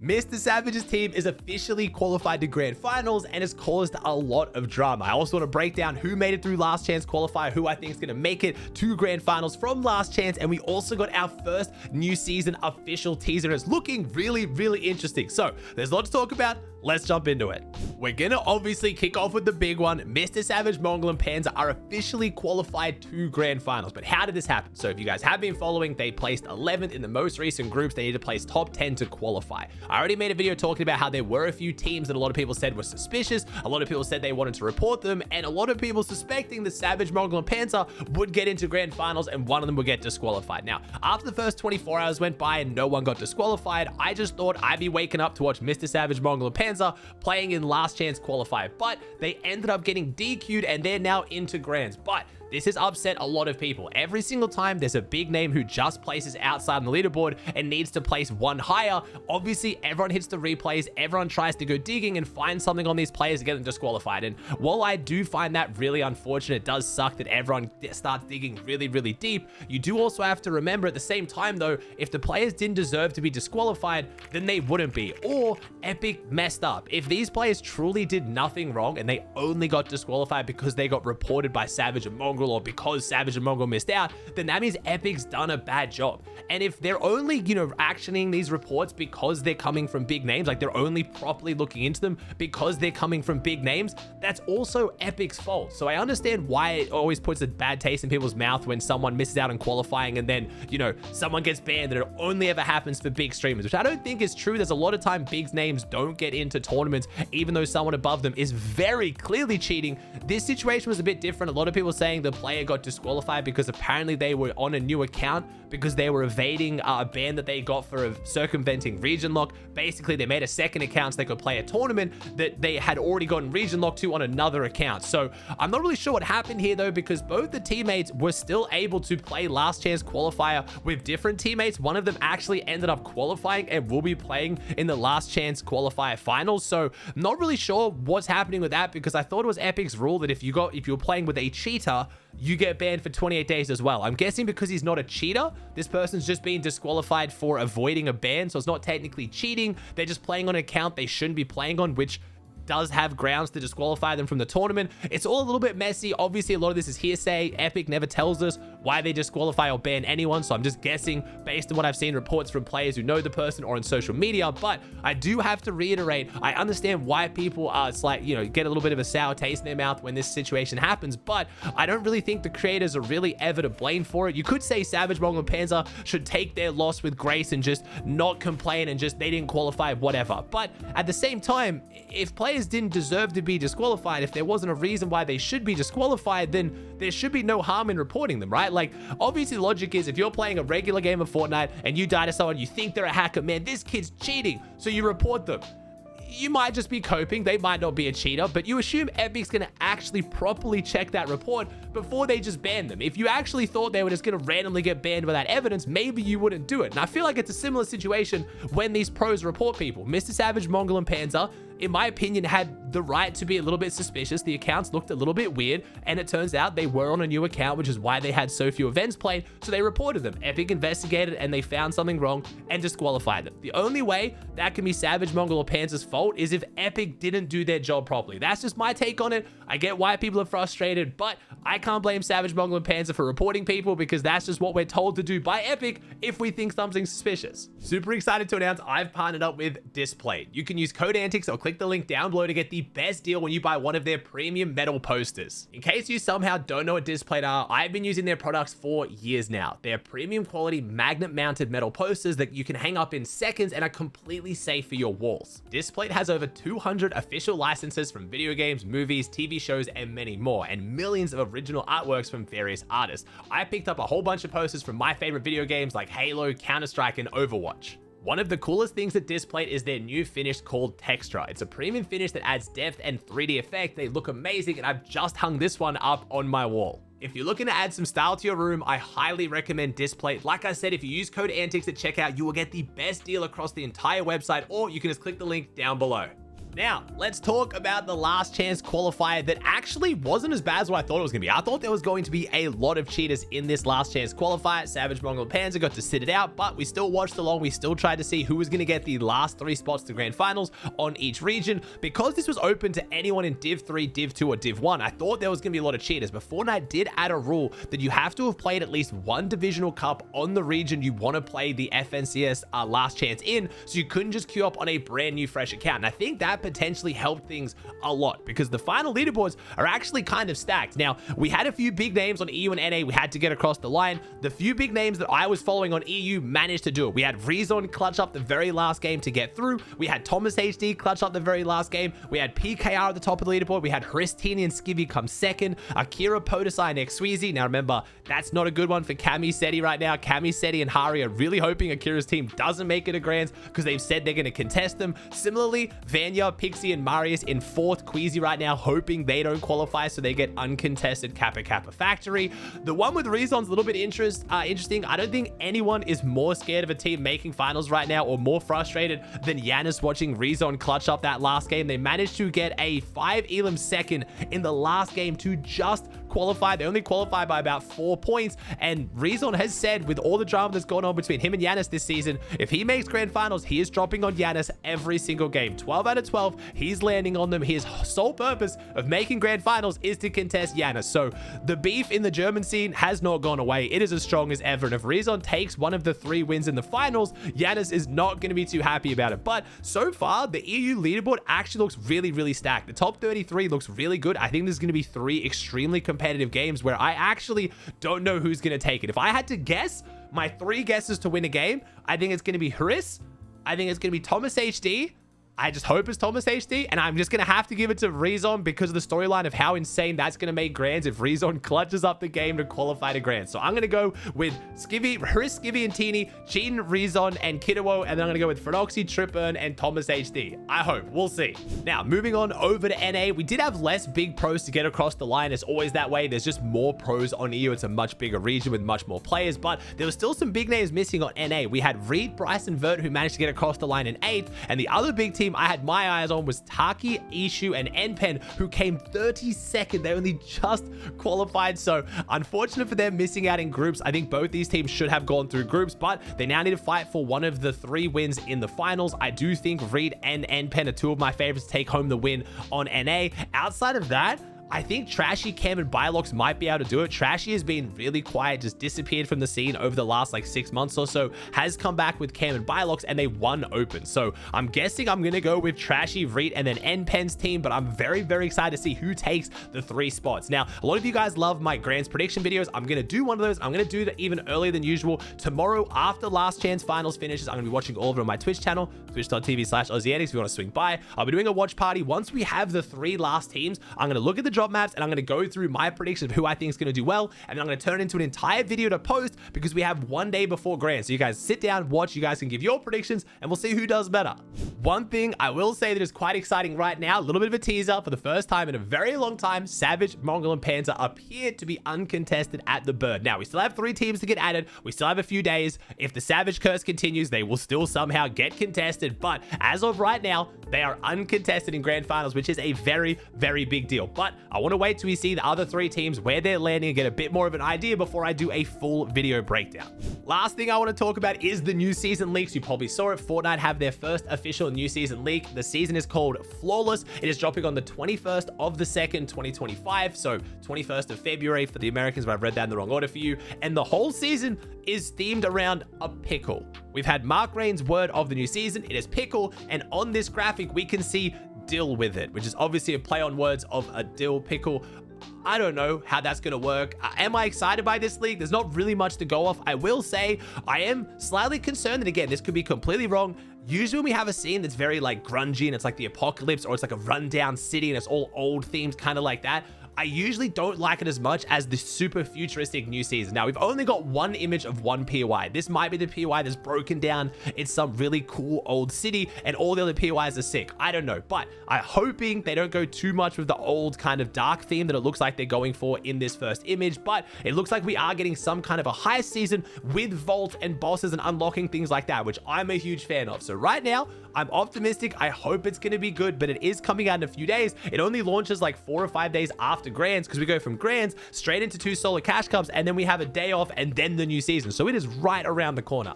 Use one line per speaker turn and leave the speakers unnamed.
Mr. Savage's team is officially qualified to grand finals and has caused a lot of drama. I also want to break down who made it through last chance qualifier, who I think is going to make it to grand finals from last chance, and we also got our first new season official teaser. It's looking really, really interesting. So there's a lot to talk about. Let's jump into it. We're gonna obviously kick off with the big one. Mr. Savage, Mongol, and Panzer are officially qualified to grand finals. But how did this happen? So if you guys have been following, they placed 11th in the most recent groups. They need to place top 10 to qualify. I already made a video talking about how there were a few teams that a lot of people said were suspicious. A lot of people said they wanted to report them, and a lot of people suspecting the Savage, Mongol, and Panzer would get into grand finals and one of them would get disqualified. Now, after the first 24 hours went by and no one got disqualified, I just thought I'd be waking up to watch Mr. Savage, Mongol, and Panzer playing in last chance qualifier, but they ended up getting DQ'd and they're now into grands. But this has upset a lot of people. Every single time there's a big name who just places outside on the leaderboard and needs to place one higher, obviously everyone hits the replays, everyone tries to go digging and find something on these players to get them disqualified. And while I do find that really unfortunate, it does suck that everyone starts digging really, really deep. You do also have to remember at the same time though, if the players didn't deserve to be disqualified, then they wouldn't be, or Epic messed up. If these players truly did nothing wrong and they only got disqualified because they got reported by Savage and Mongrel, or because Savage and Mongrel missed out, then that means Epic's done a bad job. And if they're only, actioning these reports because they're coming from big names, like they're only properly looking into them because they're coming from big names, that's also Epic's fault. So I understand why it always puts a bad taste in people's mouth when someone misses out on qualifying and then, someone gets banned, and it only ever happens for big streamers, which I don't think is true. There's a lot of time big names don't get into tournaments, even though someone above them is very clearly cheating. This situation was a bit different. A lot of people saying the player got disqualified because apparently they were on a new account because they were evading a ban that they got for circumventing region lock. Basically, they made a second account so they could play a tournament that they had already gotten region lock to on another account. So I'm not really sure what happened here though, because both the teammates were still able to play last chance qualifier with different teammates. One of them actually ended up qualifying and will be playing in the last chance qualifier finals. So I'm not really sure what's happening with that, because I thought it was Epic's rule that if you were playing with a cheater, you get banned for 28 days as well. I'm guessing because he's not a cheater, this person's just being disqualified for avoiding a ban, so it's not technically cheating. They're just playing on an account they shouldn't be playing on, which does have grounds to disqualify them from the tournament. It's all a little bit messy. Obviously, a lot of this is hearsay. Epic never tells us why they disqualify or ban anyone, so I'm just guessing based on what I've seen reports from players who know the person or on social media. But I do have to reiterate, I understand why people are get a little bit of a sour taste in their mouth when this situation happens, but I don't really think the creators are really ever to blame for it. You could say Savage, Mongol, and Panzer should take their loss with grace and just not complain and just they didn't qualify, whatever. But at the same time, if players didn't deserve to be disqualified, if there wasn't a reason why they should be disqualified, then there should be no harm in reporting them, right? Like, obviously the logic is if you're playing a regular game of Fortnite and you die to someone, you think they're a hacker, man, this kid's cheating, so you report them. You might just be coping, they might not be a cheater, but you assume Epic's gonna actually properly check that report before they just ban them. If you actually thought they were just gonna randomly get banned without evidence, maybe you wouldn't do it. And I feel like it's a similar situation when these pros report people. Mr. Savage, Mongol, and Panzer, in my opinion, had the right to be a little bit suspicious. The accounts looked a little bit weird, and it turns out they were on a new account, which is why they had so few events played, so they reported them. Epic investigated, and they found something wrong and disqualified them. The only way that can be Savage, Mongol, or Panzer's fault is if Epic didn't do their job properly. That's just my take on it. I get why people are frustrated, but I can't blame Savage, Mongol, and Panzer for reporting people, because that's just what we're told to do by Epic if we think something's suspicious. Super excited to announce I've partnered up with Displate. You can use code Antics or click the link down below to get the best deal when you buy one of their premium metal posters. In case you somehow don't know what Displate are, I've been using their products for years now. They're premium quality magnet mounted metal posters that you can hang up in seconds and are completely safe for your walls. Displate has over 200 official licenses from video games, movies, TV shows, and many more, and millions of original artworks from various artists. I picked up a whole bunch of posters from my favorite video games like Halo, Counter-Strike, and Overwatch. One of the coolest things at Displate is their new finish called Textra. It's a premium finish that adds depth and 3D effect. They look amazing, and I've just hung this one up on my wall. If you're looking to add some style to your room, I highly recommend Displate. Like I said, if you use code Antics at checkout, you will get the best deal across the entire website, or you can just click the link down below. Now, let's talk about the last chance qualifier that actually wasn't as bad as what I thought it was going to be. I thought there was going to be a lot of cheaters in this last chance qualifier. Savage, Mongol, and Panzer got to sit it out, but we still watched along. We still tried to see who was going to get the last 3 spots to grand finals on each region. Because this was open to anyone in Div 3, Div 2, or Div 1, I thought there was going to be a lot of cheaters, but Fortnite did add a rule that you have to have played at least 1 divisional cup on the region you want to play the FNCS last chance in, so you couldn't just queue up on a brand new fresh account. And I think that potentially helped things a lot because the final leaderboards are actually kind of stacked. Now, we had a few big names on EU and NA we had to get across the line. The few big names that I was following on EU managed to do it. We had Rezon clutch up the very last game to get through. We had Thomas HD clutch up the very last game. We had PKR at the top of the leaderboard. We had Hristini and Skivvy come second. Akira, Podesai, and Xweezy. Now remember, that's not a good one for Cami Seti right now. Cami Seti and Hari are really hoping Akira's team doesn't make it a grands because they've said they're going to contest them. Similarly, Vanya, Pixie, and Marius in 4th. Queasy right now hoping they don't qualify so they get uncontested Kappa Kappa Factory. The one with Rezon's a little bit interesting. I don't think anyone is more scared of a team making finals right now or more frustrated than Yanis watching Rezon clutch up that last game. They managed to get a 5 elim second in the last game to just qualify. They only qualified by about 4 points, and Rezon has said with all the drama that's gone on between him and Yanis this season, if he makes grand finals, he is dropping on Yanis every single game. 12 out of 12, he's landing on them. His sole purpose of making grand finals is to contest Yanis. So the beef in the German scene has not gone away. It is as strong as ever, and if Rezon takes one of the 3 wins in the finals, Yanis is not going to be too happy about it. But so far, the EU leaderboard actually looks really, really stacked. The top 33 looks really good. I think there's going to be 3 extremely competitive games where I actually don't know who's going to take it. If I had to guess, my 3 guesses to win a game, I think it's going to be Haris, I think it's going to be Thomas HD, I just hope it's Thomas HD, and I'm just going to have to give it to Rezon because of the storyline of how insane that's going to make grands if Rezon clutches up the game to qualify to grands. So I'm going to go with Skivvy, Haris, Skivvy, and Teeny, Cheatin, Rezon, and Kiddo, and then I'm going to go with Phronoxy, Tripern, and Thomas HD. I hope. We'll see. Now, moving on over to NA, we did have less big pros to get across the line. It's always that way. There's just more pros on EU. It's a much bigger region with much more players, but there was still some big names missing on NA. We had Reed, Bryce, and Vert who managed to get across the line in 8th, and the other big team I had my eyes on was Taki, Ishu, and Npen, who came 32nd. They only just qualified, so unfortunate for them missing out in groups. I think both these teams should have gone through groups, but they now need to fight for one of the 3 wins in the finals. I do think Reed and Npen are 2 of my favorites to take home the win on NA. Outside of that, I think Trashy, Cam, and Bilox might be able to do it. Trashy has been really quiet, just disappeared from the scene over the last like 6 months or so, has come back with Cam and Bilox, and they won open. So I'm guessing I'm going to go with Trashy, Reed, and then Npen's team, but I'm very, very excited to see who takes the 3 spots. Now, a lot of you guys love my Grands prediction videos. I'm going to do one of those. I'm going to do that even earlier than usual. Tomorrow, after Last Chance Finals finishes, I'm going to be watching all of it on my Twitch channel, twitch.tv/Aussie Antics if you want to swing by. I'll be doing a watch party. Once we have the 3 last teams, I'm going to look at the drop maps, and I'm going to go through my predictions of who I think is going to do well, and then I'm going to turn it into an entire video to post because we have 1 day before grand. So you guys sit down, watch, you guys can give your predictions, and we'll see who does better. One thing I will say that is quite exciting right now, a little bit of a teaser. For the first time in a very long time, Savage, Mongol, and Panzer appear to be uncontested at the Bird. Now, we still have 3 teams to get added. We still have a few days. If the Savage curse continues, they will still somehow get contested, but as of right now, they are uncontested in grand finals, which is a very, very big deal. But I want to wait till we see the other 3 teams, where they're landing, and get a bit more of an idea before I do a full video breakdown. Last thing I want to talk about is the new season leaks. You probably saw it. Fortnite have their first official new season leak. The season is called Flawless. It is dropping on the 21st of the 2nd, 2025. So 21st of February for the Americans, but I've read that in the wrong order for you. And the whole season is themed around a pickle. We've had Mark Rain's word of the new season. It is pickle. And on this graphic, we can see dill with it, which is obviously a play on words of a dill pickle. I don't know how that's going to work. Am I excited by this league? There's not really much to go off. I will say I am slightly concerned, and again, this could be completely wrong. Usually when we have a scene that's very like grungy and it's like the apocalypse, or it's like a rundown city and it's all old themes, kind of like that, I usually don't like it as much as the super futuristic new season. Now, we've only got one image of one POI. This might be the POI that's broken down in some really cool old city, and all the other POIs are sick. I don't know, but I'm hoping they don't go too much with the old kind of dark theme that it looks like they're going for in this first image, but it looks like we are getting some kind of a high season with vault and bosses and unlocking things like that, which I'm a huge fan of. So right now, I'm optimistic. I hope it's going to be good, but it is coming out in a few days. It only launches like 4 or 5 days after Grands, because we go from Grands straight into 2 solar cash cups, and then we have a day off and then the new season. So it is right around the corner.